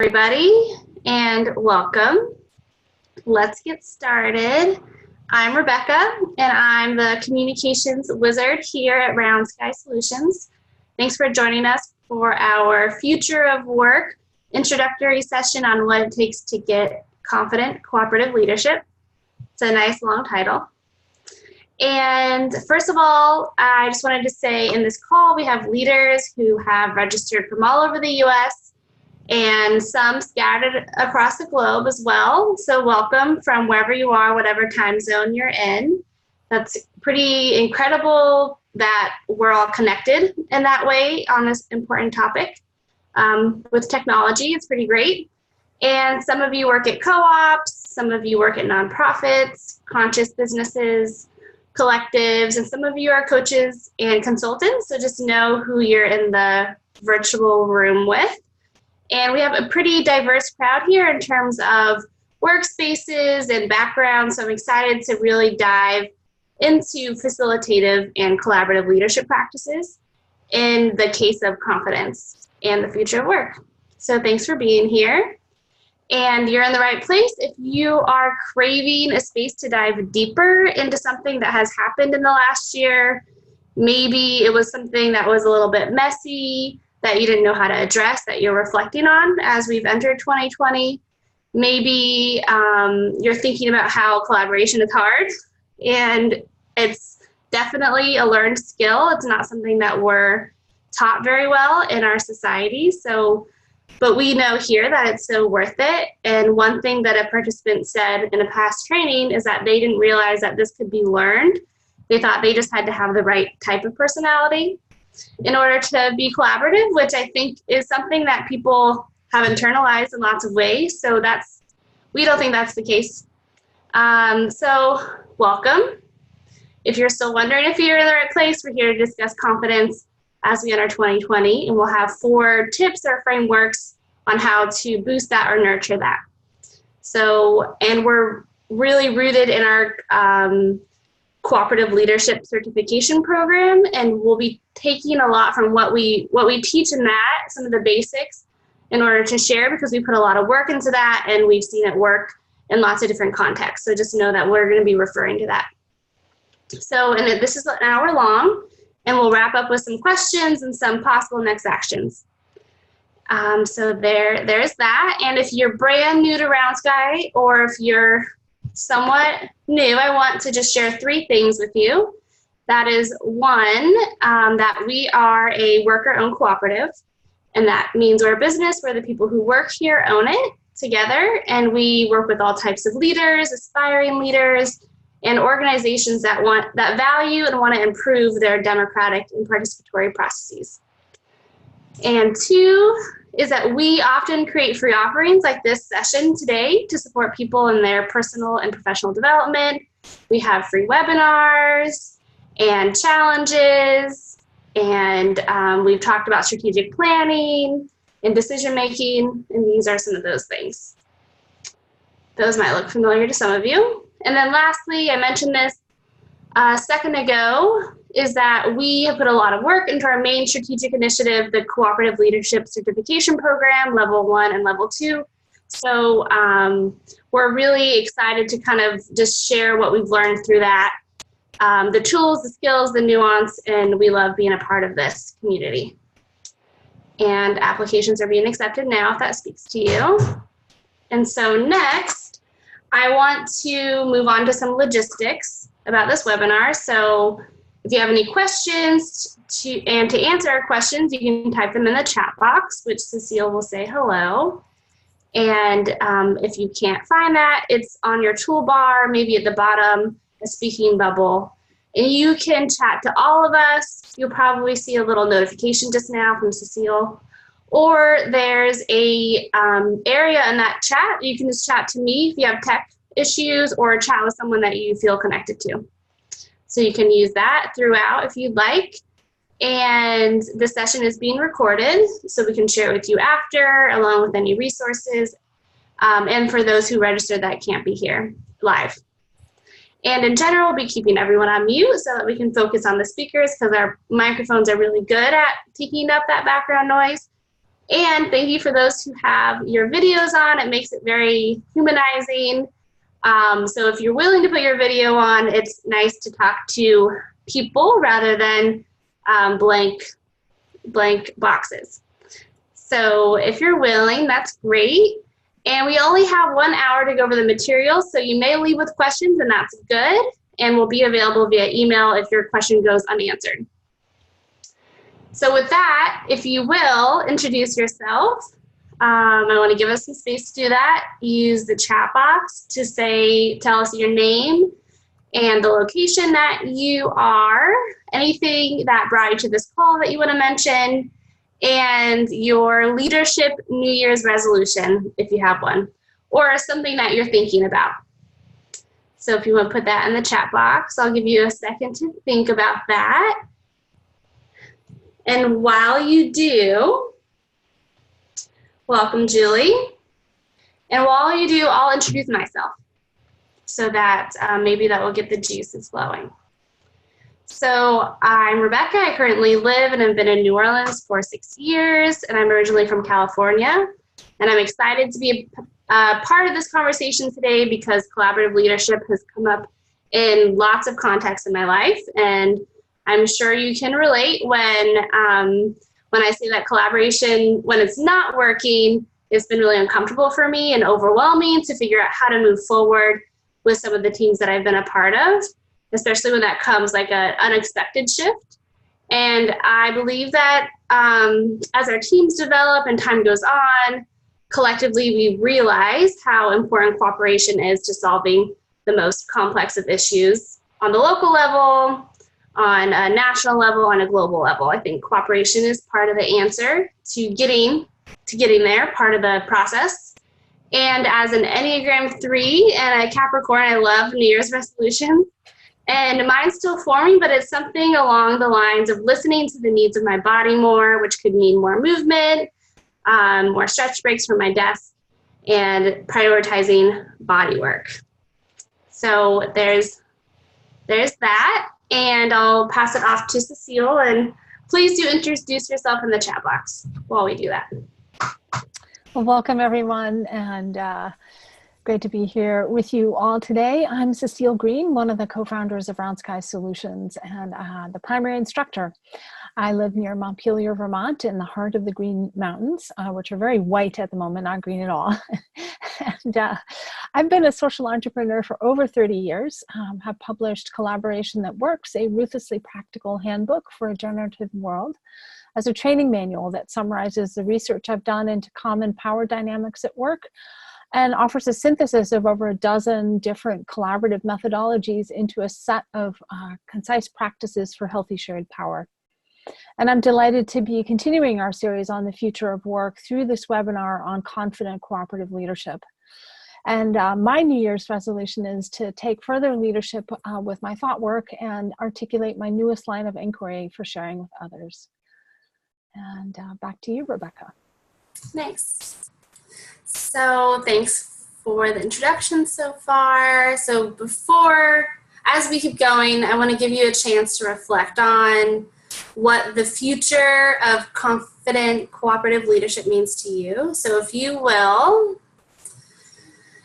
Everybody, and welcome. Let's get started. I'm Rebecca, and I'm the communications wizard here at Round Sky Solutions. Thanks for joining us for our Future of Work introductory session on what it takes to get confident cooperative leadership. It's a nice long title. And first of all, I just wanted to say in this call, we have leaders who have registered from all over the U.S. and some scattered across the globe as well. So welcome from wherever you are, whatever time zone you're in. That's pretty incredible that we're all connected in that way on this important topic. With technology, it's pretty great. And some of you work at co-ops, some of you work at nonprofits, conscious businesses, collectives, and some of you are coaches and consultants. So just know who you're in the virtual room with. And we have a pretty diverse crowd here in terms of workspaces and backgrounds. So I'm excited to really dive into facilitative and collaborative leadership practices in the case of confidence and the future of work. So thanks for being here. And you're in the right place if you are craving a space to dive deeper into something that has happened in the last year. Maybe it was something that was a little bit messy, that you didn't know how to address, that you're reflecting on as we've entered 2020. Maybe you're thinking about how collaboration is hard, and it's definitely a learned skill. It's not something that we're taught very well in our society. But we know here that it's so worth it. And one thing that a participant said in a past training is that they didn't realize that this could be learned. They thought they just had to have the right type of personality in order to be collaborative, which I think is something that people have internalized in lots of ways. So we don't think that's the case. So welcome. If you're still wondering if you're in the right place, we're here to discuss confidence as we enter 2020, and we'll have 4 tips or frameworks on how to boost that or nurture that. So, and we're really rooted in our Cooperative Leadership Certification Program, and we'll be taking a lot from what we teach in that, some of the basics, in order to share, because we put a lot of work into that and we've seen it work in lots of different contexts. So just know that we're going to be referring to that. So, and this is an hour long, and we'll wrap up with some questions and some possible next actions. So there's that. And if you're brand new to Round Sky, or if you're somewhat new, I want to just share 3 things with you. That is, 1, that we are a worker-owned cooperative, and that means we're a business where the people who work here own it together, and we work with all types of leaders, aspiring leaders, and organizations that value and want to improve their democratic and participatory processes. And 2 is that we often create free offerings like this session today to support people in their personal and professional development. We have free webinars and challenges, and we've talked about strategic planning and decision making, and these are some of those things. Those might look familiar to some of you. And then lastly, I mentioned this a second ago, is that we have put a lot of work into our main strategic initiative, the Cooperative Leadership Certification Program, Level 1 and Level 2. So we're really excited to kind of just share what we've learned through that, the tools, the skills, the nuance, and we love being a part of this community. And applications are being accepted now, if that speaks to you. And so next, I want to move on to some logistics about this webinar. So if you have any questions to answer our questions, you can type them in the chat box, which Cecile will say hello. And if you can't find that, it's on your toolbar, maybe at the bottom, a speaking bubble. And you can chat to all of us. You'll probably see a little notification just now from Cecile. Or there's a area in that chat. You can just chat to me if you have tech issues, or chat with someone that you feel connected to. So you can use that throughout if you'd like. And the session is being recorded, so we can share it with you after, along with any resources. And for those who registered that can't be here live. And in general, we'll be keeping everyone on mute so that we can focus on the speakers, because our microphones are really good at taking up that background noise. And thank you for those who have your videos on. It makes it very humanizing. So if you're willing to put your video on, it's nice to talk to people rather than blank boxes. So if you're willing, that's great. And we only have 1 hour to go over the materials, so you may leave with questions, and that's good. And we'll be available via email if your question goes unanswered. So with that, if you will, introduce yourself. I want to give us some space to do that. Use the chat box to tell us your name and the location that you are, anything that brought you to this call that you want to mention, and your leadership New Year's resolution, if you have one, or something that you're thinking about. So if you want to put that in the chat box, I'll give you a second to think about that. And while you do, welcome, Julie. And while you do, I'll introduce myself so that maybe that will get the juices flowing. So I'm Rebecca. I currently live and have been in New Orleans for 6 years, and I'm originally from California. And I'm excited to be a part of this conversation today because collaborative leadership has come up in lots of contexts in my life. And I'm sure you can relate when I say that collaboration, when it's not working, it's been really uncomfortable for me and overwhelming to figure out how to move forward with some of the teams that I've been a part of, especially when that comes like an unexpected shift. And I believe that as our teams develop and time goes on, collectively we realize how important cooperation is to solving the most complex of issues on the local level, on a national level, on a global level. I think cooperation is part of the answer to getting there, part of the process. And as an Enneagram 3 and a Capricorn, I love New Year's resolutions. And mine's still forming, but it's something along the lines of listening to the needs of my body more, which could mean more movement, more stretch breaks from my desk, and prioritizing body work. So there's that. And I'll pass it off to Cecile, and please do introduce yourself in the chat box while we do that. Well, welcome everyone, and great to be here with you all today. I'm Cecile Green, one of the co-founders of Round Sky Solutions and the primary instructor. I live near Montpelier, Vermont, in the heart of the Green Mountains, which are very white at the moment, not green at all. And I've been a social entrepreneur for over 30 years, have published Collaboration That Works, a ruthlessly practical handbook for a generative world, as a training manual that summarizes the research I've done into common power dynamics at work, and offers a synthesis of over a dozen different collaborative methodologies into a set of concise practices for healthy shared power. And I'm delighted to be continuing our series on the future of work through this webinar on confident cooperative leadership. And my New Year's resolution is to take further leadership with my thought work and articulate my newest line of inquiry for sharing with others. And back to you, Rebecca. Nice. So thanks for the introduction so far. So as we keep going, I want to give you a chance to reflect on what the future of confident cooperative leadership means to you. So if you will,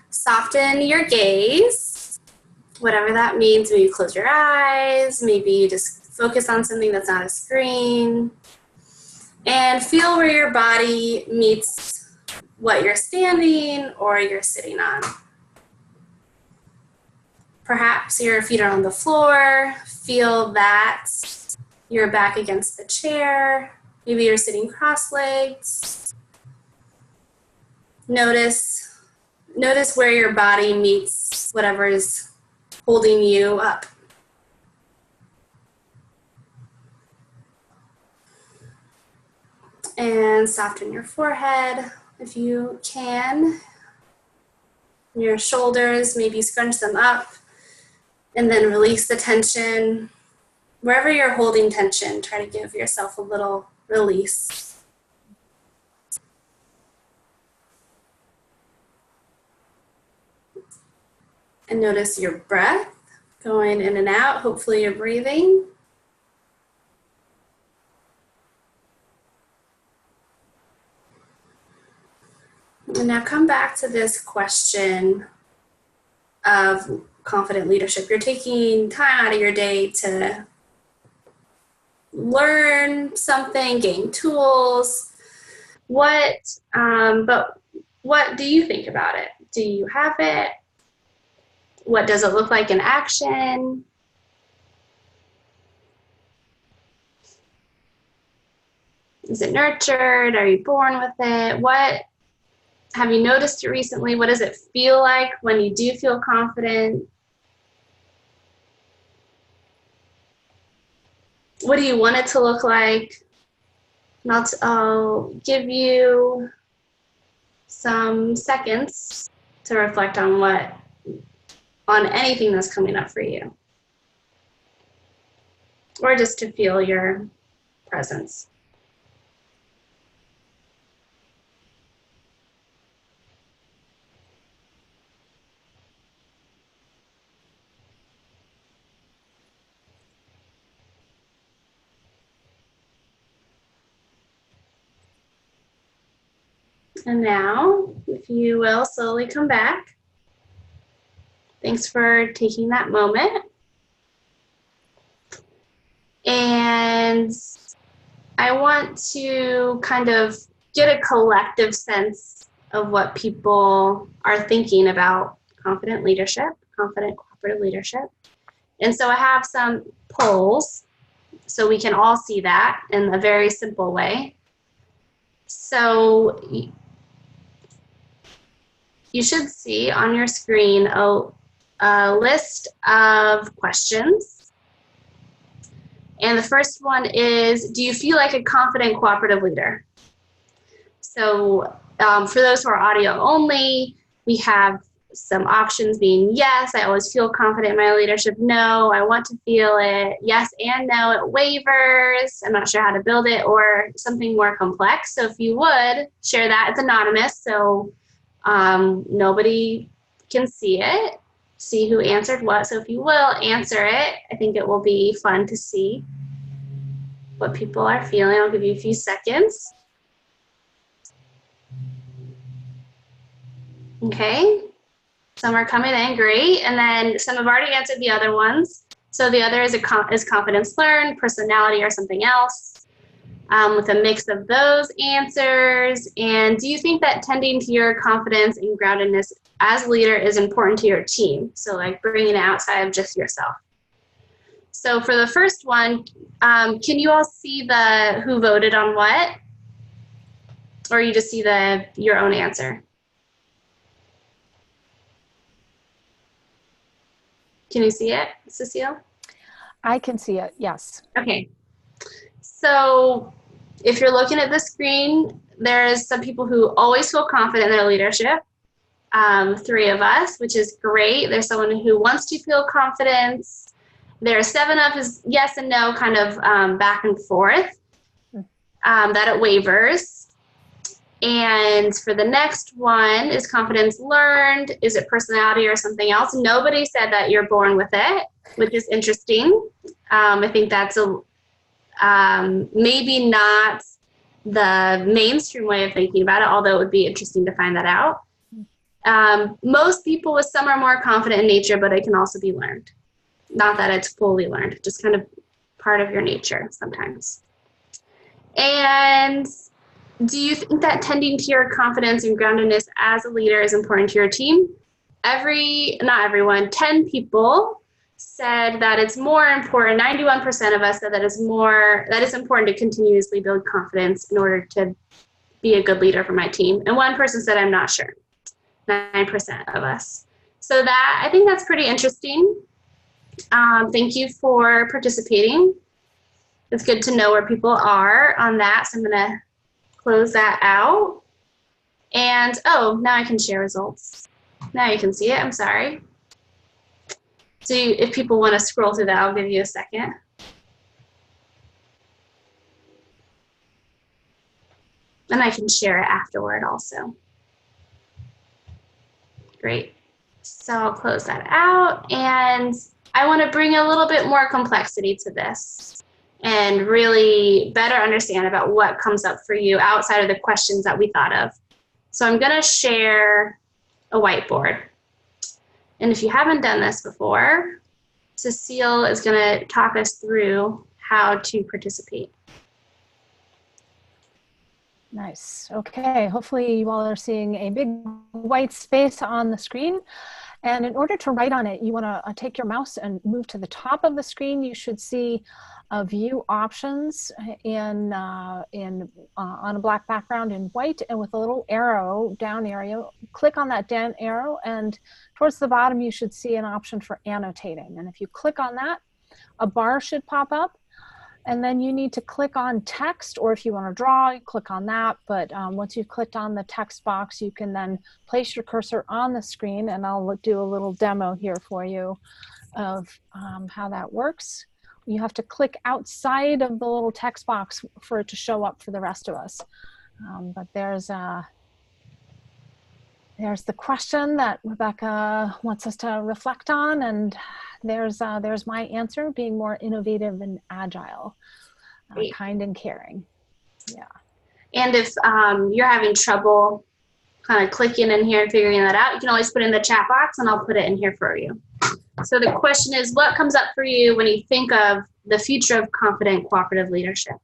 soften your gaze, whatever that means. Maybe you close your eyes, maybe you just focus on something that's not a screen, and feel where your body meets what you're standing or you're sitting on. Perhaps your feet are on the floor. Feel that you're back against the chair. Maybe you're sitting cross-legged. Notice where your body meets whatever is holding you up. And soften your forehead if you can. Your shoulders, maybe scrunch them up and then release the tension. Wherever you're holding tension, try to give yourself a little release. And notice your breath going in and out. Hopefully you're breathing. come back to this question of confident leadership. You're taking time out of your day to learn something, gain tools. But what do you think about it? Do you have it? What does it look like in action? Is it nurtured? Are you born with it? What have you noticed it recently? What does it feel like when you do feel confident? What do you want it to look like? I'll give you some seconds to reflect on anything that's coming up for you, or just to feel your presence. And now, if you will, slowly come back. Thanks for taking that moment. And I want to kind of get a collective sense of what people are thinking about confident leadership, confident cooperative leadership. And so I have some polls so we can all see that in a very simple way. So you should see on your screen a list of questions. And the first one is, do you feel like a confident cooperative leader? So for those who are audio only, we have some options being yes, I always feel confident in my leadership. No, I want to feel it. Yes and no, it wavers. I'm not sure how to build it, or something more complex. So if you would share that, it's anonymous. So nobody can see it, see who answered what. So if you will answer it, I think it will be fun to see what people are feeling. I'll give you a few seconds. Okay, some are coming in, great. And then some have already answered the other ones. So the other is confidence learned, personality, or something else. With a mix of those answers. And do you think that tending to your confidence and groundedness as a leader is important to your team? So like bringing it outside of just yourself. So for the first one, can you all see who voted on what? Or you just see your own answer? Can you see it, Cecile? I can see it, yes. Okay. So if you're looking at the screen, there's some people who always feel confident in their leadership. 3 of us, which is great. There's someone who wants to feel confidence. There are 7 of us, yes and no, kind of back and forth, that it wavers. And for the next one, is confidence learned? Is it personality or something else? Nobody said that you're born with it, which is interesting. I think that's maybe not the mainstream way of thinking about it, although it would be interesting to find that out. Most people with some are more confident in nature, but it can also be learned. Not that it's fully learned, just kind of part of your nature sometimes. And do you think that tending to your confidence and groundedness as a leader is important to your team? Not everyone, 10 people said that it's more important. 91% of us said that it's important to continuously build confidence in order to be a good leader for my team. And 1 person said, I'm not sure. 9% of us. So I think that's pretty interesting. Thank you for participating. It's good to know where people are on that. So I'm going to close that out. And now I can share results. Now you can see it. I'm sorry. So if people want to scroll through that, I'll give you a second. And I can share it afterward also. Great. So I'll close that out. And I want to bring a little bit more complexity to this and really better understand about what comes up for you outside of the questions that we thought of. So I'm going to share a whiteboard. And if you haven't done this before, Cecile is going to talk us through how to participate. Nice. Okay, hopefully you all are seeing a big white space on the screen. And in order to write on it, you want to take your mouse and move to the top of the screen. You should see view options on a black background in white, and with a little arrow, down arrow, click on that down arrow, and towards the bottom you should see an option for annotating. And if you click on that, a bar should pop up. And then you need to click on text, or if you want to draw, you click on that. But once you've clicked on the text box, you can then place your cursor on the screen, and I'll do a little demo here for you of how that works. You have to click outside of the little text box for it to show up for the rest of us. But there's the question that Rebecca wants us to reflect on, and there's my answer: being more innovative and agile, kind and caring. Yeah. And if you're having trouble kind of clicking in here and figuring that out, you can always put it in the chat box, and I'll put it in here for you. So the question is, what comes up for you when you think of the future of confident cooperative leadership?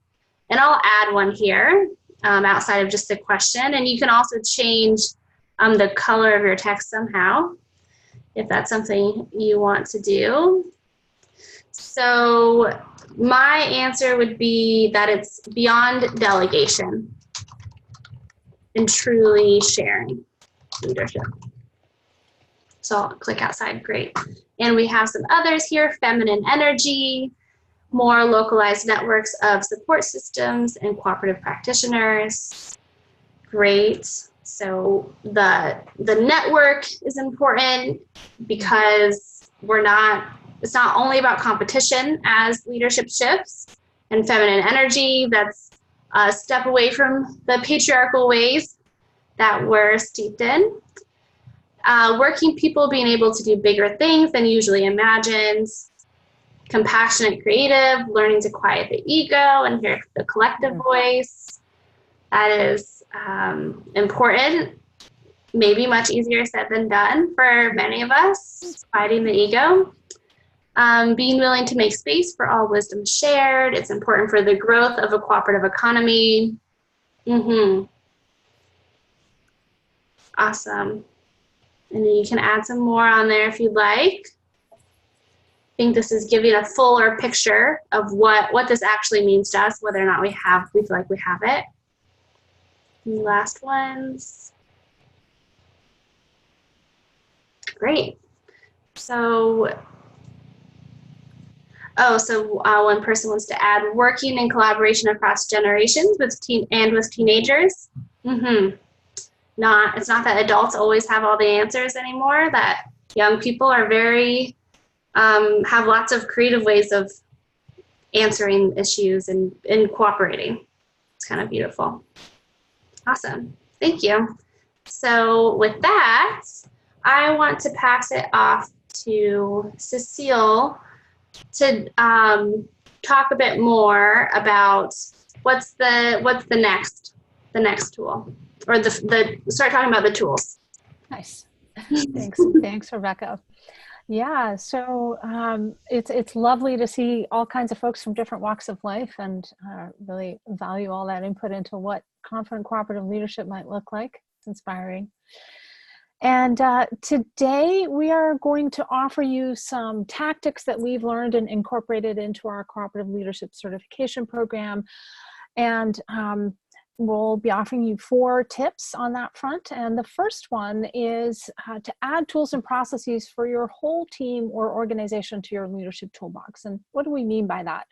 And I'll add one here outside of just the question, and you can also change the color of your text somehow, if that's something you want to do. So my answer would be that it's beyond delegation and truly sharing leadership. So I'll click outside, great. And we have some others here: feminine energy, more localized networks of support systems and cooperative practitioners. Great. So the network is important because it's not only about competition as leadership shifts, and feminine energy, that's a step away from the patriarchal ways that we're steeped in. Working people being able to do bigger things than usually imagined. Compassionate creative, learning to quiet the ego and hear the collective voice. That is important, maybe much easier said than done for many of us, quieting the ego. Being willing to make space for all wisdom shared. It's important for the growth of a cooperative economy. Awesome. And then you can add some more on there if you'd like. I think this is giving a fuller picture of what this actually means to us, whether or not we feel like we have it. And last ones. Great. So one person wants to add working in collaboration across generations with teenagers. It's not that adults always have all the answers anymore, that young people are have lots of creative ways of answering issues and cooperating. It's kind of beautiful. Awesome. Thank you. So with that, I want to pass it off to Cecile to talk a bit more about what's the next tool, or start talking about the tools. Nice. Thanks, Rebecca. Yeah, so it's lovely to see all kinds of folks from different walks of life, and really value all that input into what confident cooperative leadership might look like. It's inspiring. And today we are going to offer you some tactics that we've learned and incorporated into our cooperative leadership certification program. And we'll be offering you 4 tips on that front. And the first one is to add tools and processes for your whole team or organization to your leadership toolbox. And what do we mean by that?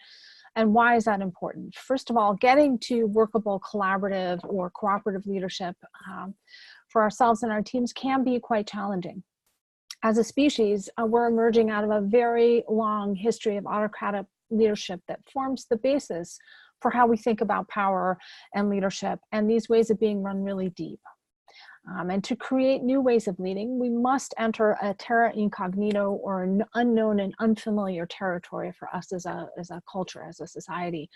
And why is that important? First of all, getting to workable collaborative or cooperative leadership for ourselves and our teams can be quite challenging. As a species, we're emerging out of a very long history of autocratic leadership that forms the basis for how we think about power and leadership, and these ways of being run really deep. And to create new ways of leading, we must enter a terra incognito, or an unknown and unfamiliar territory for us as a culture, as a society.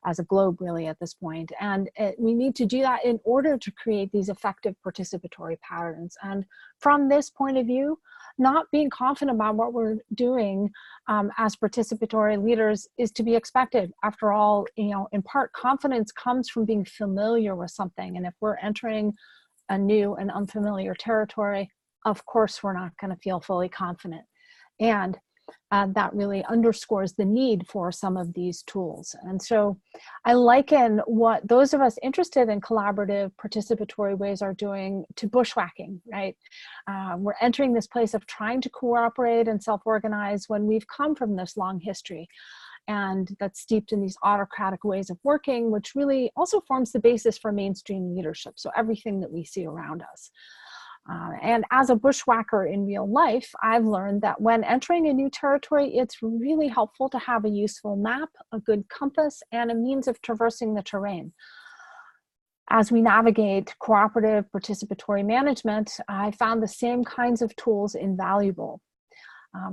as a globe really at this point. And we need to do that in order to create these effective participatory patterns. And from this point of view, not being confident about what we're doing as participatory leaders is to be expected. After all, in part, confidence comes from being familiar with something. And if we're entering a new and unfamiliar territory, of course, we're not going to feel fully confident. And that really underscores the need for some of these tools. And so I liken what those of us interested in collaborative participatory ways are doing to bushwhacking, right? We're entering this place of trying to cooperate and self-organize when we've come from this long history. And that's steeped in these autocratic ways of working, which really also forms the basis for mainstream leadership. So everything that we see around us. And as a bushwhacker in real life, I've learned that when entering a new territory, it's really helpful to have a useful map, a good compass, and a means of traversing the terrain. As we navigate cooperative participatory management, I found the same kinds of tools invaluable.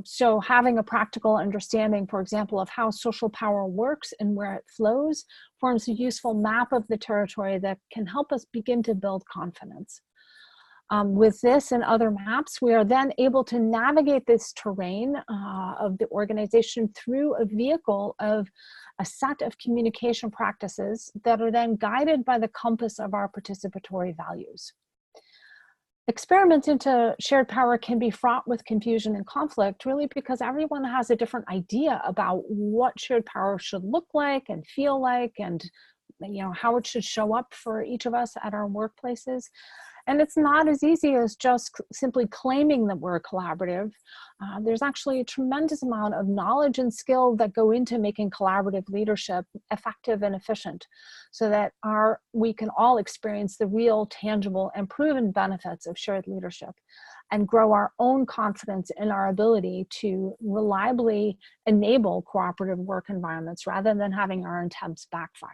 So having a practical understanding, for example, of how social power works and where it flows forms a useful map of the territory that can help us begin to build confidence. With this and other maps, we are then able to navigate this terrain of the organization through a vehicle of a set of communication practices that are then guided by the compass of our participatory values. Experiments into shared power can be fraught with confusion and conflict, really because everyone has a different idea about what shared power should look like and feel like, and how it should show up for each of us at our workplaces. And it's not as easy as just simply claiming that we're collaborative. There's actually a tremendous amount of knowledge and skill that go into making collaborative leadership effective and efficient, so that we can all experience the real, tangible, and proven benefits of shared leadership and grow our own confidence in our ability to reliably enable cooperative work environments rather than having our attempts backfire.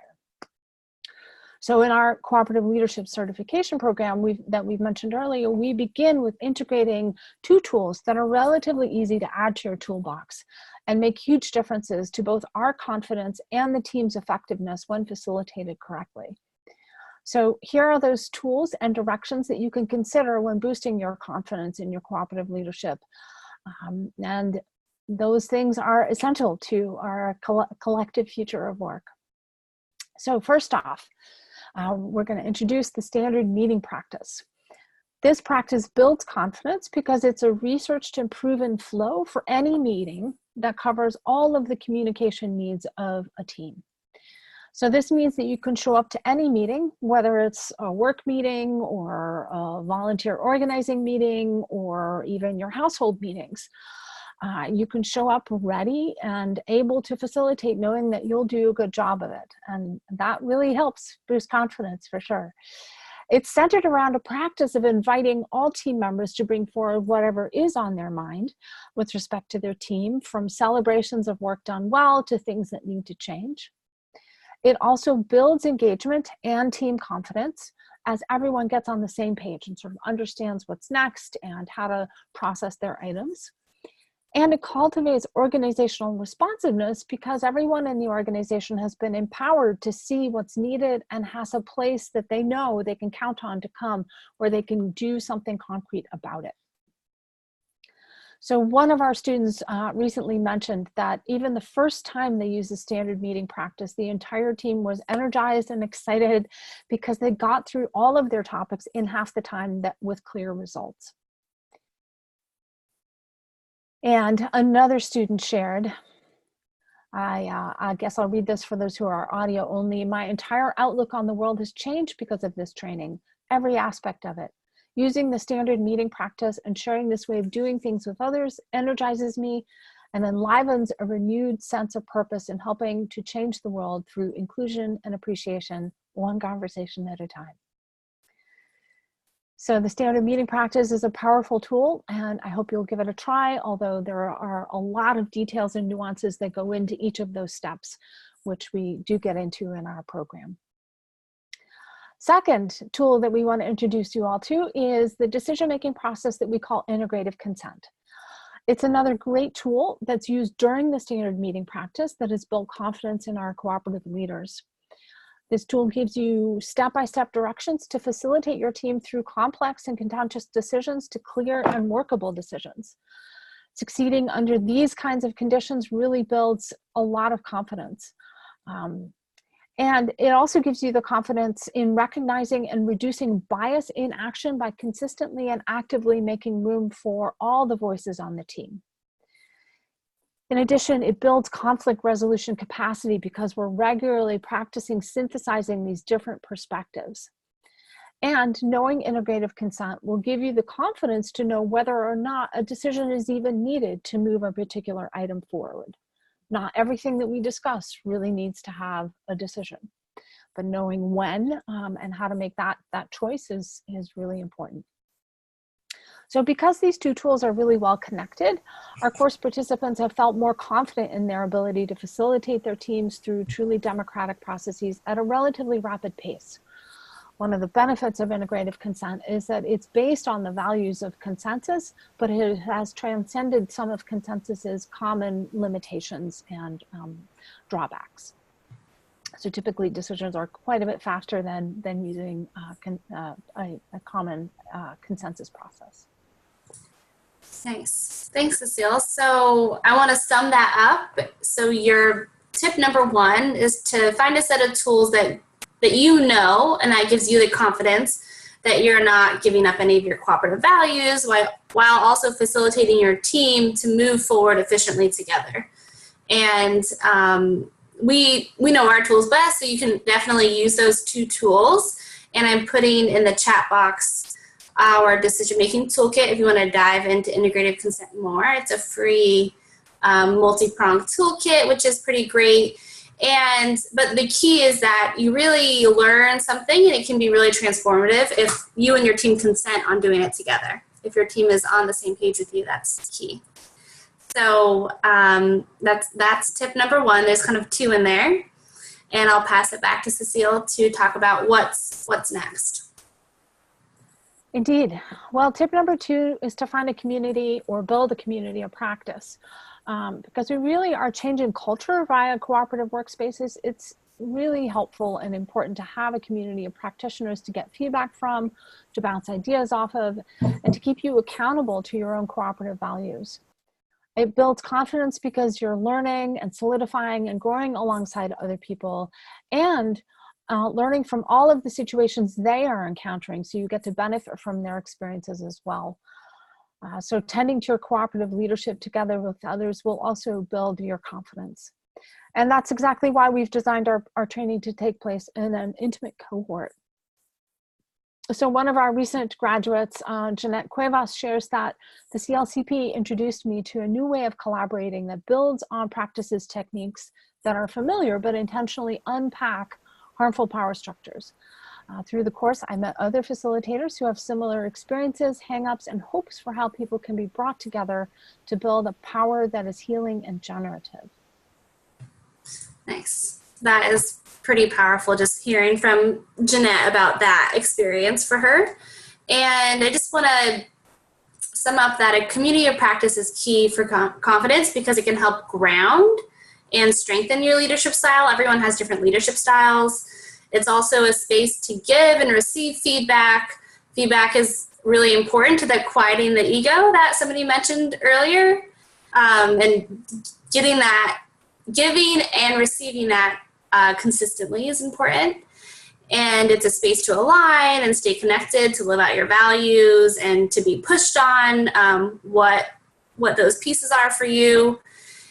So in our cooperative leadership certification program that we've mentioned earlier, we begin with integrating two tools that are relatively easy to add to your toolbox and make huge differences to both our confidence and the team's effectiveness when facilitated correctly. So here are those tools and directions that you can consider when boosting your confidence in your cooperative leadership. And those things are essential to our collective future of work. So first off, we're going to introduce the standard meeting practice. This practice builds confidence because it's a researched and proven flow for any meeting that covers all of the communication needs of a team. So this means that you can show up to any meeting, whether it's a work meeting or a volunteer organizing meeting or even your household meetings. You can show up ready and able to facilitate, knowing that you'll do a good job of it. And that really helps boost confidence for sure. It's centered around a practice of inviting all team members to bring forward whatever is on their mind with respect to their team, from celebrations of work done well to things that need to change. It also builds engagement and team confidence as everyone gets on the same page and sort of understands what's next and how to process their items. And it cultivates organizational responsiveness because everyone in the organization has been empowered to see what's needed and has a place that they know they can count on to come, where they can do something concrete about it. So one of our students recently mentioned that even the first time they used the standard meeting practice, the entire team was energized and excited because they got through all of their topics in half the time with clear results. And another student shared, I guess I'll read this for those who are audio only. My entire outlook on the world has changed because of this training, every aspect of it. Using the standard meeting practice and sharing this way of doing things with others energizes me and enlivens a renewed sense of purpose in helping to change the world through inclusion and appreciation, one conversation at a time. So the standard meeting practice is a powerful tool, and I hope you'll give it a try, although there are a lot of details and nuances that go into each of those steps, which we do get into in our program. Second tool that we want to introduce you all to is the decision-making process that we call integrative consent. It's another great tool that's used during the standard meeting practice that has built confidence in our cooperative leaders. This tool gives you step-by-step directions to facilitate your team through complex and contentious decisions to clear and workable decisions. Succeeding under these kinds of conditions really builds a lot of confidence. And it also gives you the confidence in recognizing and reducing bias in action by consistently and actively making room for all the voices on the team. In addition, it builds conflict resolution capacity because we're regularly practicing synthesizing these different perspectives. And knowing integrative consent will give you the confidence to know whether or not a decision is even needed to move a particular item forward. Not everything that we discuss really needs to have a decision, but knowing when and how to make that choice is really important. So because these two tools are really well connected, our course participants have felt more confident in their ability to facilitate their teams through truly democratic processes at a relatively rapid pace. One of the benefits of integrative consent is that it's based on the values of consensus, but it has transcended some of consensus's common limitations and drawbacks. So typically decisions are quite a bit faster than using a common consensus process. Nice. Thanks, Cecile. So I want to sum that up. So your tip number one is to find a set of tools that you know, and that gives you the confidence that you're not giving up any of your cooperative values while also facilitating your team to move forward efficiently together. And we know our tools best, so you can definitely use those two tools. And I'm putting in the chat box our decision-making toolkit if you want to dive into integrative consent more. It's a free multi-pronged toolkit, which is pretty great. But the key is that you really learn something, and it can be really transformative if you and your team consent on doing it together. If your team is on the same page with you, that's key. So that's tip number one. There's kind of two in there, and I'll pass it back to Cecile to talk about what's next. Indeed. Well, tip number two is to find a community or build a community of practice. Because we really are changing culture via cooperative workspaces. It's really helpful and important to have a community of practitioners to get feedback from, to bounce ideas off of, and to keep you accountable to your own cooperative values. It builds confidence because you're learning and solidifying and growing alongside other people, and learning from all of the situations they are encountering, so you get to benefit from their experiences as well. So tending to your cooperative leadership together with others will also build your confidence. And that's exactly why we've designed our training to take place in an intimate cohort. So one of our recent graduates, Jeanette Cuevas, shares that the CLCP introduced me to a new way of collaborating that builds on practices techniques that are familiar but intentionally unpack harmful power structures. Through the course, I met other facilitators who have similar experiences, hang-ups, and hopes for how people can be brought together to build a power that is healing and generative. Nice. That is pretty powerful, just hearing from Jeanette about that experience for her. And I just want to sum up that a community of practice is key for confidence because it can help ground and strengthen your leadership style. Everyone has different leadership styles. It's also a space to give and receive feedback. Feedback is really important to the quieting the ego that somebody mentioned earlier. And giving and receiving that consistently is important. And it's a space to align and stay connected, to live out your values and to be pushed on what those pieces are for you.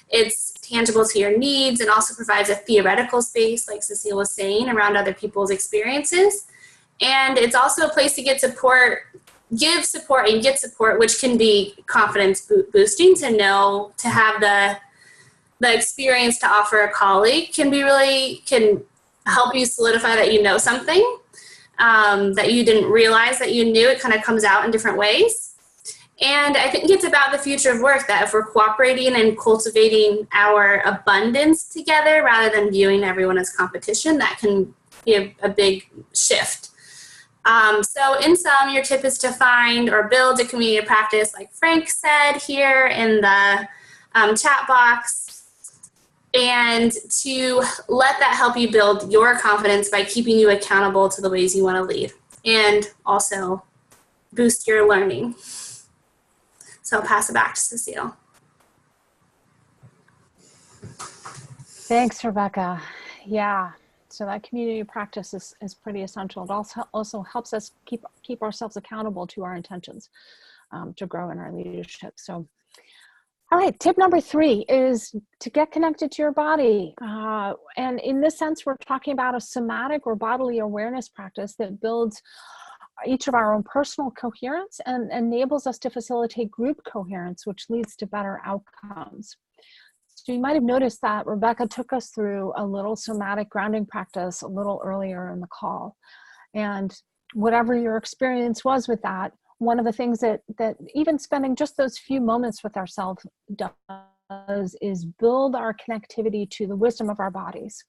It's tangible to your needs and also provides a theoretical space, like Cecile was saying, around other people's experiences. And it's also a place to get support, give support and get support, which can be confidence boosting. To have the experience to offer a colleague can help you solidify that you know something that you didn't realize that you knew. It kind of comes out in different ways. And I think it's about the future of work, that if we're cooperating and cultivating our abundance together rather than viewing everyone as competition, that can be a big shift. So in sum, your tip is to find or build a community of practice, like Frank said here in the chat box, and to let that help you build your confidence by keeping you accountable to the ways you want to lead, and also boost your learning. So I'll pass it back to Cecile. Thanks, Rebecca. Yeah, so that community practice is pretty essential. It also helps us keep ourselves accountable to our intentions to grow in our leadership. So, all right, tip number 3 is to get connected to your body. And in this sense, we're talking about a somatic or bodily awareness practice that builds each of our own personal coherence and enables us to facilitate group coherence, which leads to better outcomes. So you might have noticed that Rebecca took us through a little somatic grounding practice a little earlier in the call. And whatever your experience was with that, one of the things that even spending just those few moments with ourselves does is build our connectivity to the wisdom of our bodies.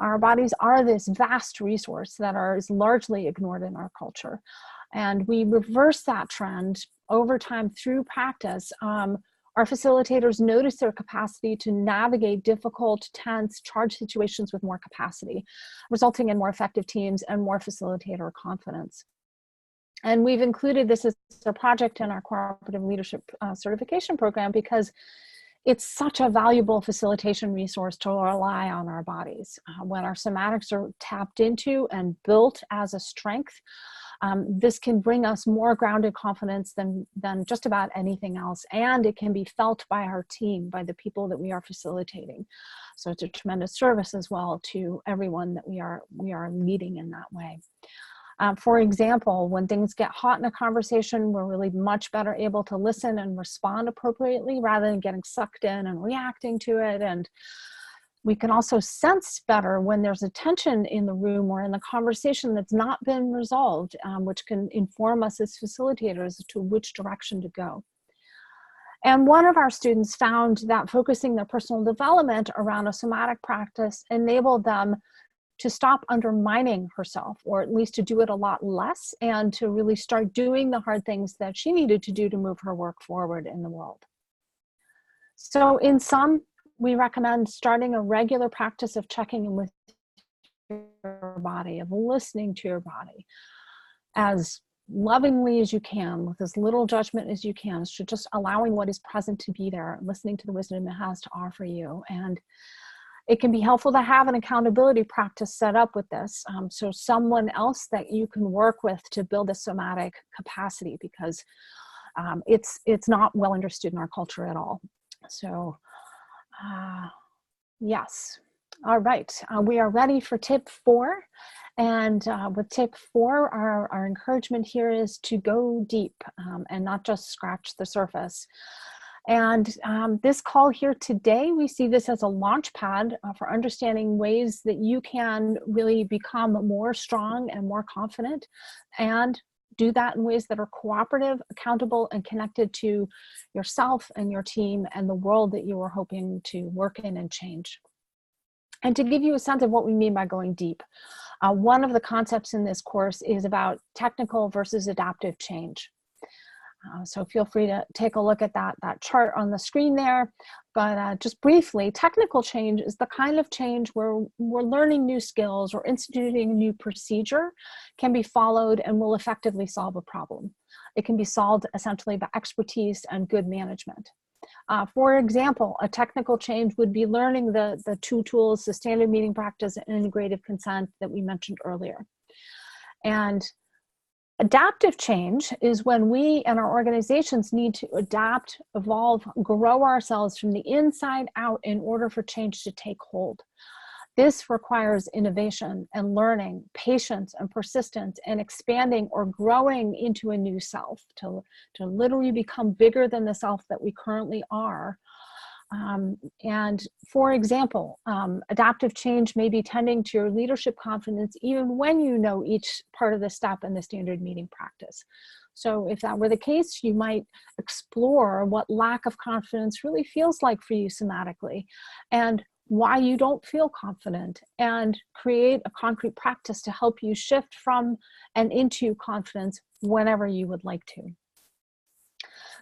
Our bodies are this vast resource that is largely ignored in our culture. And we reverse that trend over time through practice. Our facilitators notice their capacity to navigate difficult, tense, charged situations with more capacity, resulting in more effective teams and more facilitator confidence. And we've included this as a project in our cooperative leadership certification program because it's such a valuable facilitation resource to rely on our bodies. When our somatics are tapped into and built as a strength, this can bring us more grounded confidence than just about anything else. And it can be felt by our team, by the people that we are facilitating. So it's a tremendous service as well to everyone that we are leading in that way. For example, when things get hot in a conversation, we're really much better able to listen and respond appropriately rather than getting sucked in and reacting to it. And we can also sense better when there's a tension in the room or in the conversation that's not been resolved, which can inform us as facilitators as to which direction to go. And one of our students found that focusing their personal development around a somatic practice enabled them to stop undermining herself, or at least to do it a lot less, and to really start doing the hard things that she needed to do to move her work forward in the world. So in sum, we recommend starting a regular practice of checking in with your body, of listening to your body as lovingly as you can, with as little judgment as you can, so just allowing what is present to be there, listening to the wisdom it has to offer you. And it can be helpful to have an accountability practice set up with this. So someone else that you can work with to build a somatic capacity, because it's not well understood in our culture at all. So yes. All right, we are ready for tip 4. And with tip 4, our encouragement here is to go deep and not just scratch the surface. And this call here today, we see this as a launch pad for understanding ways that you can really become more strong and more confident, and do that in ways that are cooperative, accountable, and connected to yourself and your team and the world that you are hoping to work in and change. And to give you a sense of what we mean by going deep, one of the concepts in this course is about technical versus adaptive change. So feel free to take a look at that chart on the screen there. But just briefly, technical change is the kind of change where we're learning new skills or instituting a new procedure can be followed and will effectively solve a problem. It can be solved essentially by expertise and good management. For example, a technical change would be learning the 2 tools, the standard meeting practice and integrative consent that we mentioned earlier. And adaptive change is when we and our organizations need to adapt, evolve, grow ourselves from the inside out in order for change to take hold. This requires innovation and learning, patience and persistence, and expanding or growing into a new self to literally become bigger than the self that we currently are. And for example, adaptive change may be tending to your leadership confidence even when you know each part of the step in the standard meeting practice. So if that were the case, you might explore what lack of confidence really feels like for you somatically, and why you don't feel confident, and create a concrete practice to help you shift from and into confidence whenever you would like to.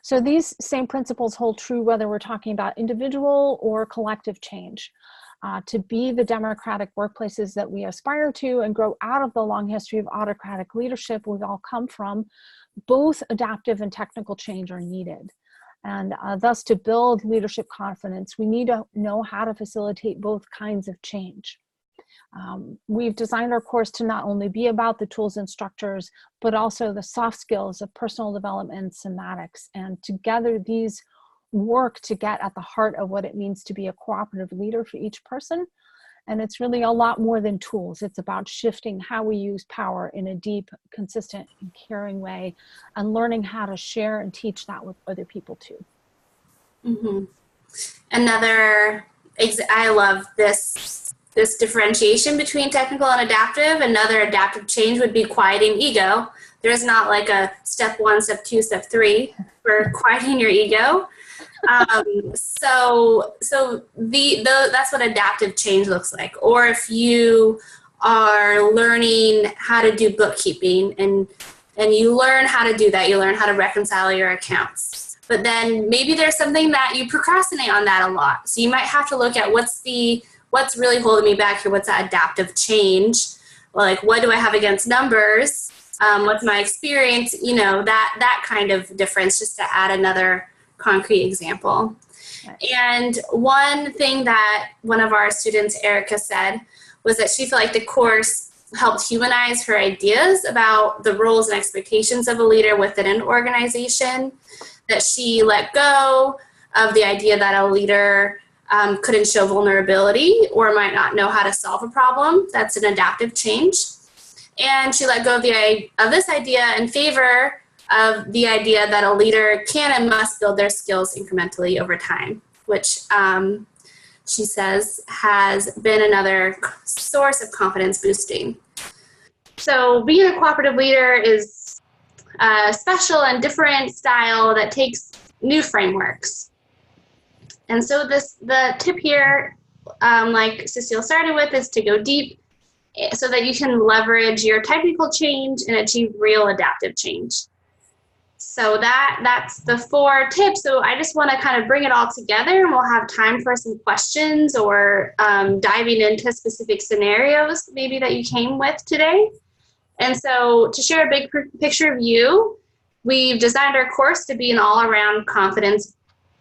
So these same principles hold true whether we're talking about individual or collective change. To be the democratic workplaces that we aspire to and grow out of the long history of autocratic leadership we've all come from, both adaptive and technical change are needed. And thus, to build leadership confidence, we need to know how to facilitate both kinds of change. We've designed our course to not only be about the tools and structures, but also the soft skills of personal development and somatics. And together, these work to get at the heart of what it means to be a cooperative leader for each person. And it's really a lot more than tools. It's about shifting how we use power in a deep, consistent, and caring way, and learning how to share and teach that with other people too. Mm-hmm. I love this differentiation between technical and adaptive. Another adaptive change would be quieting ego. There's not like a step 1, step 2, step 3 for quieting your ego. So that's what adaptive change looks like. Or if you are learning how to do bookkeeping and you learn how to do that, you learn how to reconcile your accounts. But then maybe there's something that you procrastinate on that a lot. So you might have to look at what's really holding me back here? What's that adaptive change? Like, what do I have against numbers? What's my experience? That kind of difference, just to add another concrete example. And one thing that one of our students, Erica, said was that she felt like the course helped humanize her ideas about the roles and expectations of a leader within an organization, that she let go of the idea that a leader couldn't show vulnerability or might not know how to solve a problem. That's an adaptive change. And she let go of this idea in favor of the idea that a leader can and must build their skills incrementally over time, which she says has been another source of confidence boosting. So being a cooperative leader is a special and different style that takes new frameworks. And so the tip here, like Cecile started with, is to go deep so that you can leverage your technical change and achieve real adaptive change. So that's the 4 tips. So I just want to kind of bring it all together, and we'll have time for some questions or diving into specific scenarios maybe that you came with today. And so to share a big picture of you, we've designed our course to be an all-around confidence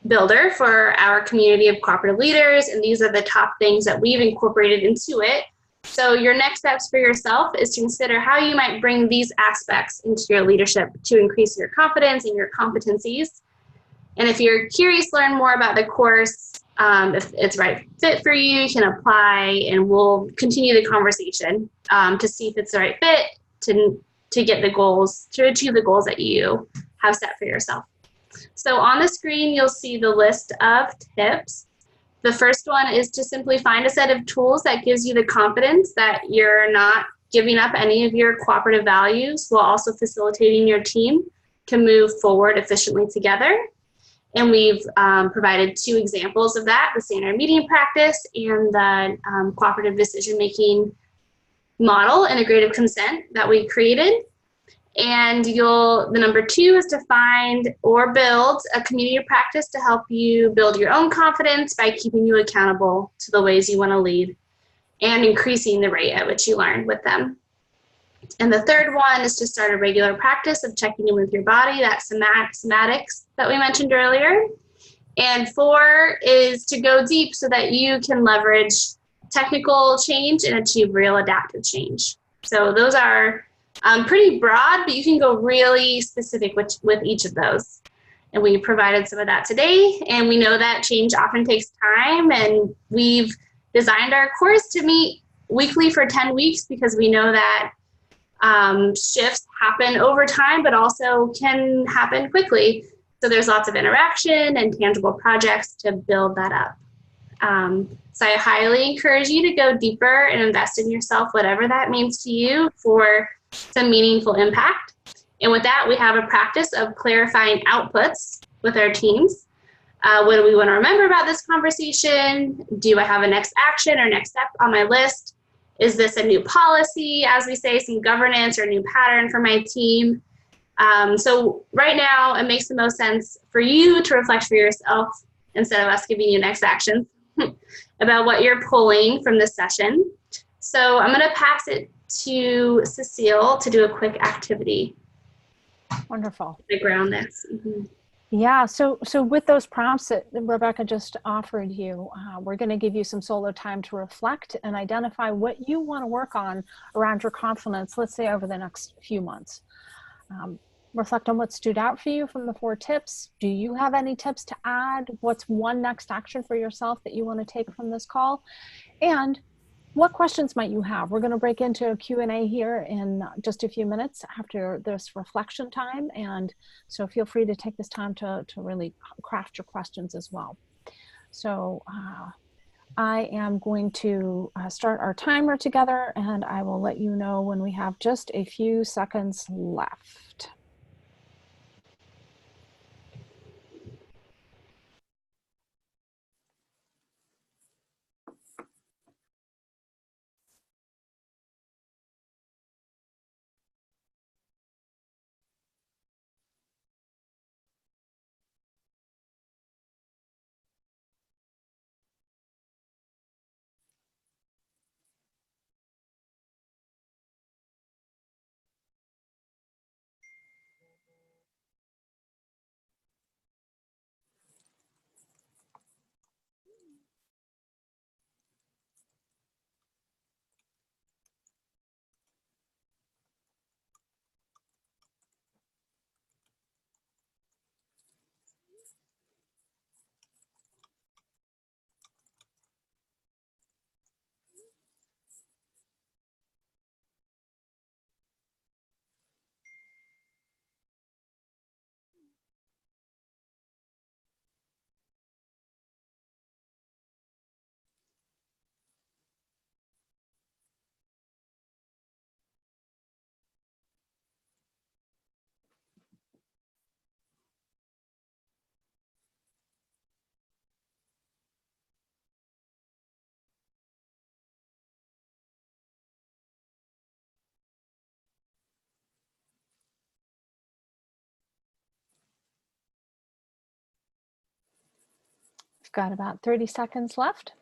builder for our community of cooperative leaders, and these are the top things that we've incorporated into it. So your next steps for yourself is to consider how you might bring these aspects into your leadership to increase your confidence and your competencies. And if you're curious to learn more about the course, if it's the right fit for you, you can apply, and we'll continue the conversation to see if it's the right fit to get the goals, to achieve the goals that you have set for yourself. So on the screen, you'll see the list of tips. The first one is to simply find a set of tools that gives you the confidence that you're not giving up any of your cooperative values while also facilitating your team to move forward efficiently together. And we've provided 2 examples of that, the standard meeting practice and the cooperative decision-making model, integrative consent, that we created. And the number 2 is to find or build a community of practice to help you build your own confidence by keeping you accountable to the ways you want to lead and increasing the rate at which you learn with them. And the third one is to start a regular practice of checking in with your body, that somatics that we mentioned earlier. And 4 is to go deep so that you can leverage technical change and achieve real adaptive change. So those are pretty broad, but you can go really specific with each of those. And we provided some of that today. And we know that change often takes time. And we've designed our course to meet weekly for 10 weeks because we know that shifts happen over time, but also can happen quickly. So there's lots of interaction and tangible projects to build that up. So I highly encourage you to go deeper and invest in yourself, whatever that means to you, for some meaningful impact. And with that, we have a practice of clarifying outputs with our teams. What do we want to remember about this conversation? Do I have a next action or next step on my list? Is this a new policy, as we say, some governance or a new pattern for my team? So right now, it makes the most sense for you to reflect for yourself instead of us giving you next actions about what you're pulling from this session. So I'm going to pass it to Cecile to do a quick activity. Wonderful. To ground this. Yeah, so with those prompts that Rebecca just offered you, we're going to give you some solo time to reflect and identify what you want to work on around your confidence, let's say over the next few months. Reflect on what stood out for you from the 4 tips. Do you have any tips to add? What's one next action for yourself that you want to take from this call? And what questions might you have? We're going to break into a Q&A here in just a few minutes after this reflection time. And so feel free to take this time to really craft your questions as well. So I am going to start our timer together, and I will let you know when we have just a few seconds left. We've got about 30 seconds left.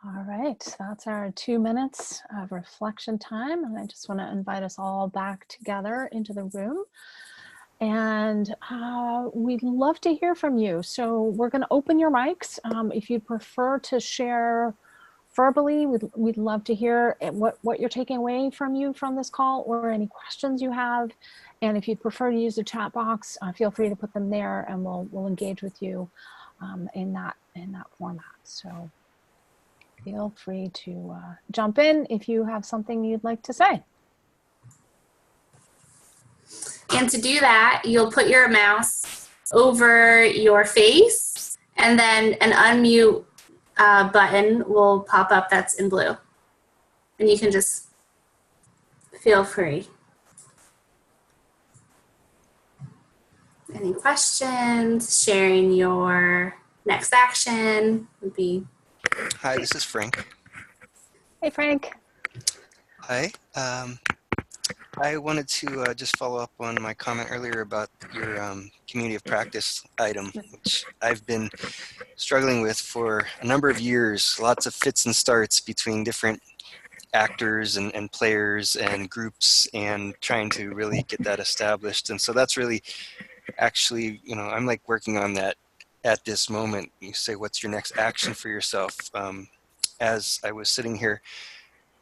All right, that's our 2 minutes of reflection time. And I just want to invite us all back together into the room. And we'd love to hear from you. So we're going to open your mics. If you'd prefer to share verbally, we'd love to hear what you're taking away from this call, or any questions you have. And if you'd prefer to use the chat box, feel free to put them there, and we'll engage with you in that format. So feel free to jump in if you have something you'd like to say. And to do that, you'll put your mouse over your face, and then an unmute button will pop up that's in blue. And you can just feel free. Any questions? Sharing your next action would be. Hi, this is Frank. Hey, Frank. Hi. I wanted to just follow up on my comment earlier about your community of practice item, which I've been struggling with for a number of years. Lots of fits and starts between different actors and players and groups, and trying to really get that established. And so that's really actually, I'm like working on that at this moment. You say, what's your next action for yourself? As I was sitting here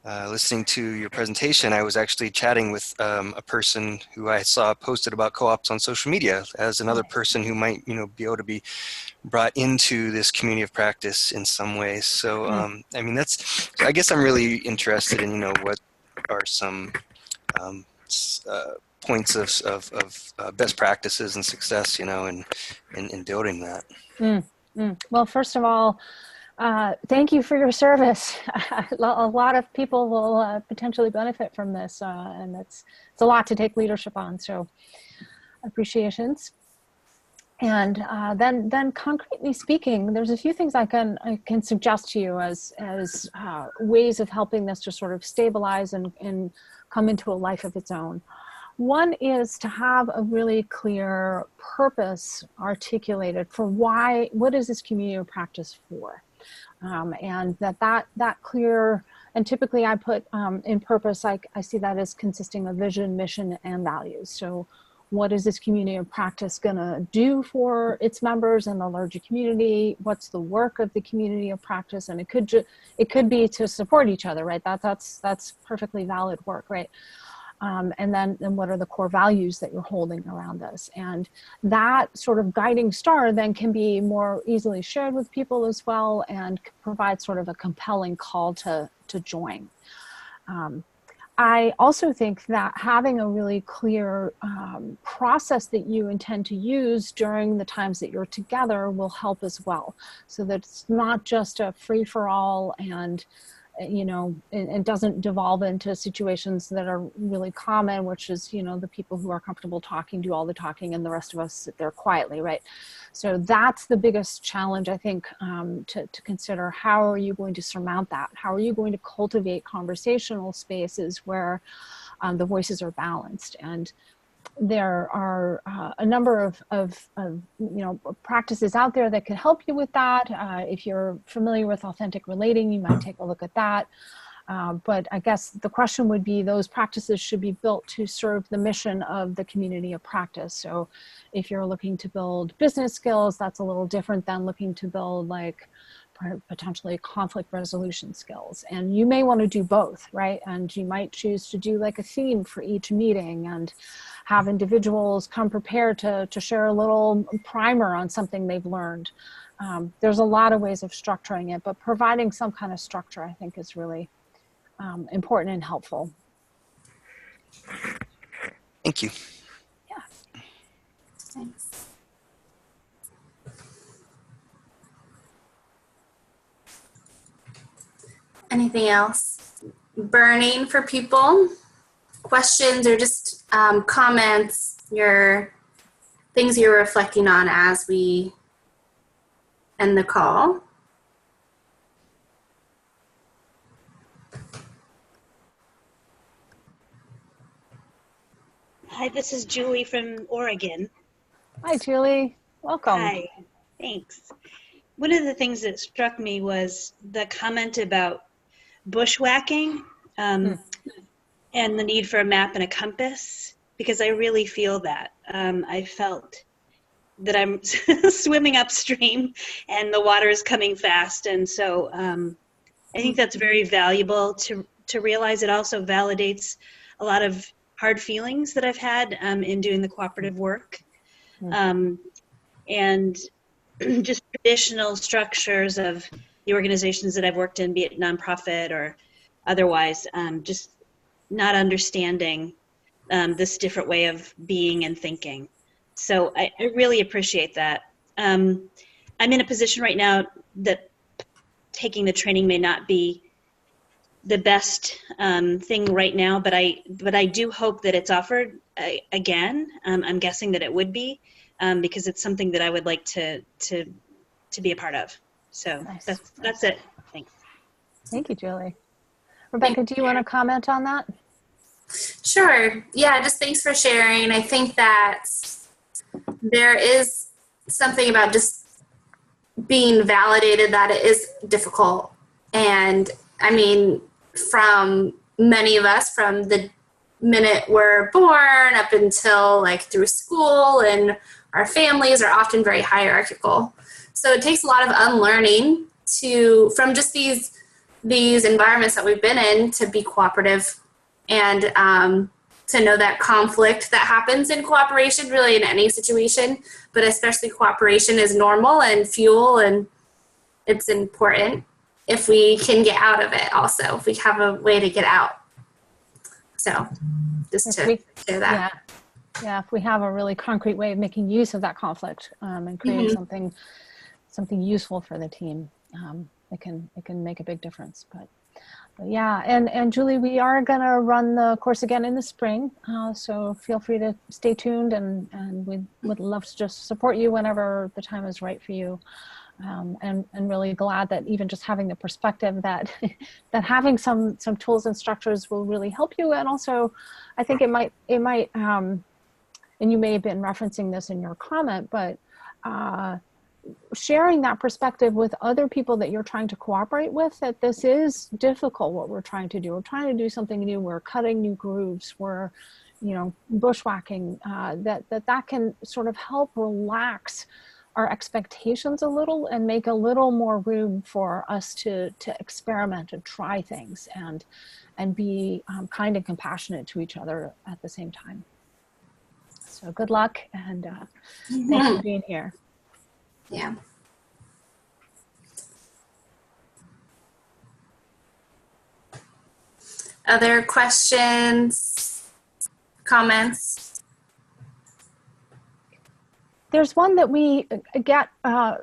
listening to your presentation, I was actually chatting with a person who I saw posted about co-ops on social media as another person who might, be able to be brought into this community of practice in some way. So, I mean, I guess I'm really interested in, what are some points of best practices and success, in building that. Well, first of all, thank you for your service. A lot of people will potentially benefit from this, and it's a lot to take leadership on. So, appreciations. And then, concretely speaking, there's a few things I can suggest to you as ways of helping this to sort of stabilize and come into a life of its own. One is to have a really clear purpose articulated for what is this community of practice for? And that clear, and typically I put in purpose, I see that as consisting of vision, mission, and values. So what is this community of practice going to do for its members and the larger community? What's the work of the community of practice? And it could be to support each other, right? That's perfectly valid work, right? And then what are the core values that you're holding around this? And that sort of guiding star then can be more easily shared with people as well and provide sort of a compelling call to join. I also think that having a really clear process that you intend to use during the times that you're together will help as well. So that it's not just a free-for-all and it doesn't devolve into situations that are really common, which is, the people who are comfortable talking do all the talking and the rest of us sit there quietly, right? So that's the biggest challenge, I think, to consider. How are you going to surmount that? How are you going to cultivate conversational spaces where the voices are balanced? And there are a number of practices out there that could help you with that. If you're familiar with authentic relating, you might take a look at that. But I guess the question would be, those practices should be built to serve the mission of the community of practice. So if you're looking to build business skills, that's a little different than looking to build potentially conflict resolution skills. And you may want to do both, right? And you might choose to do like a theme for each meeting and have individuals come prepared to share a little primer on something they've learned. There's a lot of ways of structuring it, but providing some kind of structure, I think, is really important and helpful. Thank you. Yeah. Thanks. Anything else burning for people? Questions or just comments, your things you're reflecting on as we end the call? Hi, this is Julie from Oregon. Hi, Julie. Welcome. Hi, thanks. One of the things that struck me was the comment about bushwhacking and the need for a map and a compass, because I really feel that. I felt that I'm swimming upstream and the water is coming fast. And so I think that's very valuable to realize. It also validates a lot of hard feelings that I've had in doing the cooperative work. And just traditional structures of the organizations that I've worked in, be it nonprofit or otherwise, just not understanding this different way of being and thinking. So I really appreciate that. I'm in a position right now that taking the training may not be the best thing right now, but I do hope that it's offered again. I'm guessing that it would be, because it's something that I would like to be a part of. So nice. That's it. Thanks. Thank you, Julie. Rebecca, do you want to comment on that? Sure. Yeah, just thanks for sharing. I think that there is something about just being validated that it is difficult. And I mean, from many of us, from the minute we're born up until through school, and our families are often very hierarchical. So it takes a lot of unlearning from just these these environments that we've been in to be cooperative and to know that conflict that happens in cooperation, really in any situation, but especially cooperation is normal and fuel, and it's important if we can get out of it also, if we have a way to get out. So just to share that. Yeah, if we have a really concrete way of making use of that conflict and create something useful for the team, it can make a big difference. But yeah, and Julie, we are gonna run the course again in the spring, so feel free to stay tuned, and we would love to just support you whenever the time is right for you. And really glad that even just having the perspective that that having some tools and structures will really help you. And also, I think it might and you may have been referencing this in your comment, but sharing that perspective with other people that you're trying to cooperate with, that this is difficult, what we're trying to do. We're trying to do something new. We're cutting new grooves. We're, bushwhacking, that can sort of help relax our expectations a little and make a little more room for us to experiment and try things and be kind and compassionate to each other at the same time. So good luck, and thanks for being here. Yeah. Other questions, comments? There's one that we get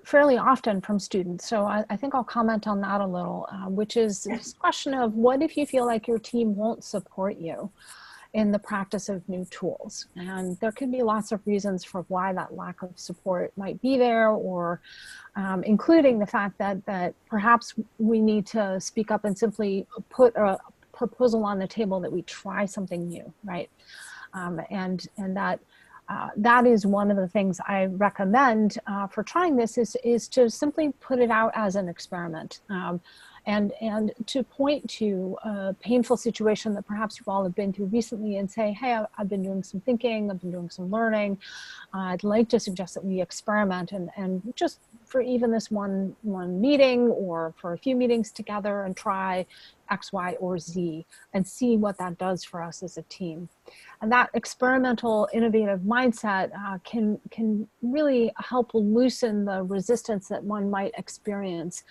fairly often from students, so I think I'll comment on that a little, which is this question of, what if you feel like your team won't support you in the practice of new tools? And there can be lots of reasons for why that lack of support might be there, or including the fact that perhaps we need to speak up and simply put a proposal on the table that we try something new, right? And that is one of the things I recommend for trying this is to simply put it out as an experiment. And to point to a painful situation that perhaps you all have been through recently and say, hey, I've been doing some thinking, I've been doing some learning. I'd like to suggest that we experiment and just for even this one meeting or for a few meetings together and try X, Y, or Z and see what that does for us as a team. And that experimental, innovative mindset can really help loosen the resistance that one might experience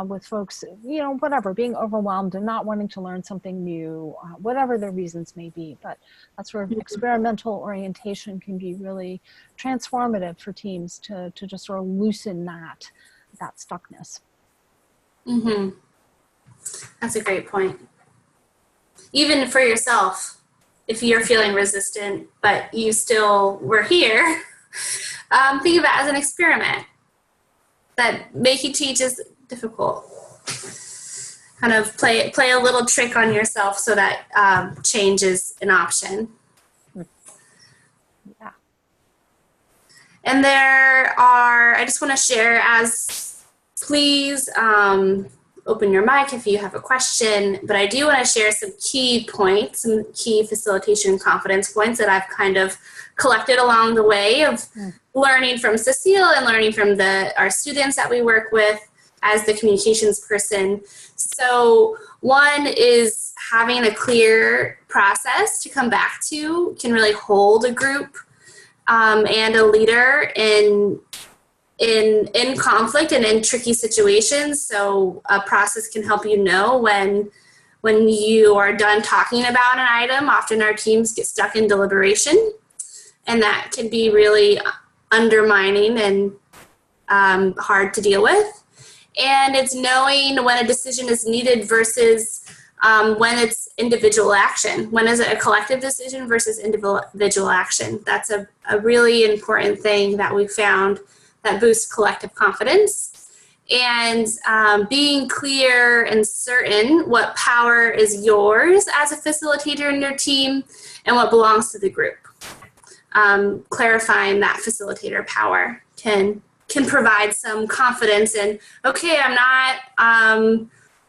with folks, whatever, being overwhelmed and not wanting to learn something new, whatever the reasons may be. But that sort of experimental orientation can be really transformative for teams to just sort of loosen that stuckness. Mm-hmm. That's a great point. Even for yourself, if you're feeling resistant, but you still were here, think of it as an experiment. That making change is difficult. Kind of play a little trick on yourself so that change is an option. Yeah. And I just want to share, as please open your mic if you have a question, but I do want to share some key points, some key facilitation confidence points that I've kind of collected along the way of learning from Cecile and learning from our students that we work with as the communications person. So one is having a clear process to come back to can really hold a group and a leader in conflict and in tricky situations. So a process can help you know when you are done talking about an item. Often our teams get stuck in deliberation, and that can be really undermining and hard to deal with. And it's knowing when a decision is needed versus when it's individual action. When is it a collective decision versus individual action? That's a really important thing that we found that boosts collective confidence. And being clear and certain what power is yours as a facilitator in your team and what belongs to the group. Clarifying that facilitator power can provide some confidence in, okay, I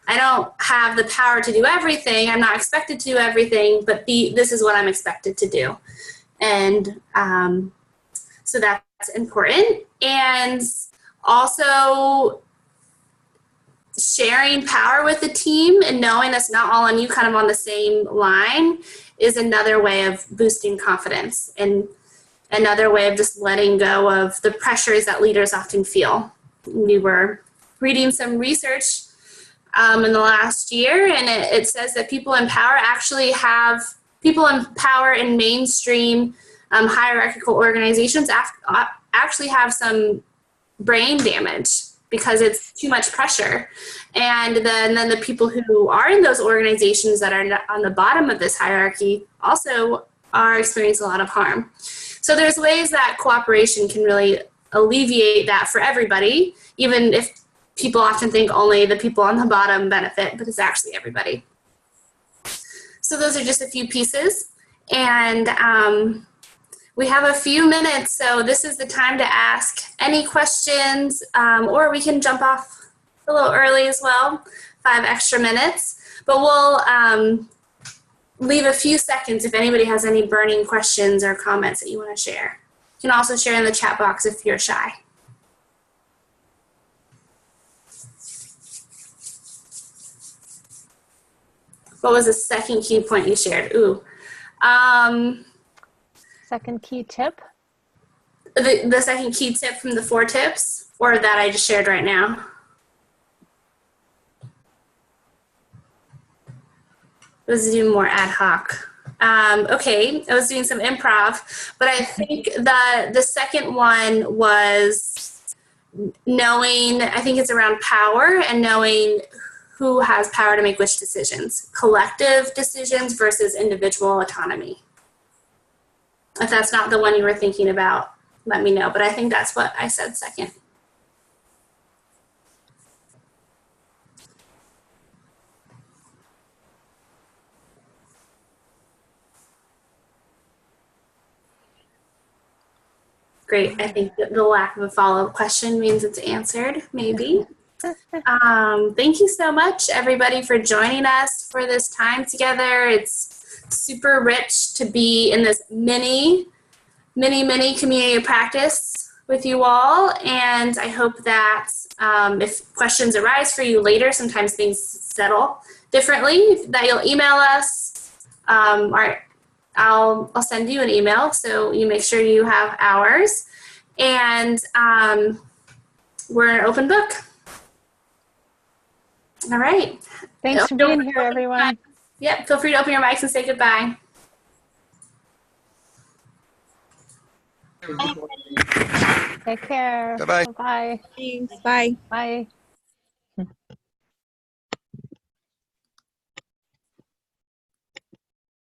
don't have the power to do everything. I'm not expected to do everything, but this is what I'm expected to do. And so that's important. And also sharing power with the team and knowing it's not all on you, kind of on the same line, is another way of boosting confidence and another way of just letting go of the pressures that leaders often feel. We were reading some research in the last year, and it says that people in power in mainstream hierarchical organizations actually have some brain damage because it's too much pressure. And then the people who are in those organizations that are on the bottom of this hierarchy also are experiencing a lot of harm. So there's ways that cooperation can really alleviate that for everybody, even if people often think only the people on the bottom benefit, but it's actually everybody. So those are just a few pieces. And we have a few minutes, so this is the time to ask any questions, or we can jump off a little early as well, 5 extra minutes. But we'll leave a few seconds if anybody has any burning questions or comments that you want to share. You can also share in the chat box if you're shy. What was the second key point you shared? Ooh. Second key tip? The second key tip from the 4 tips, or that I just shared right now? I was doing more ad hoc. Okay, I was doing some improv, but I think the second one was knowing, I think it's around power and knowing who has power to make which decisions, collective decisions versus individual autonomy. If that's not the one you were thinking about, let me know, but I think that's what I said second. Great. I think that the lack of a follow-up question means it's answered, maybe. Thank you so much, everybody, for joining us for this time together. It's super rich to be in this mini community of practice with you all. And I hope that if questions arise for you later, sometimes things settle differently, that you'll email us. Or I'll send you an email so you make sure you have ours. And we're an open book. All right. Thanks for being here, everyone. Yep, feel free to open your mics and say goodbye. Take care. Bye-bye. Bye-bye. Thanks. Bye. Bye.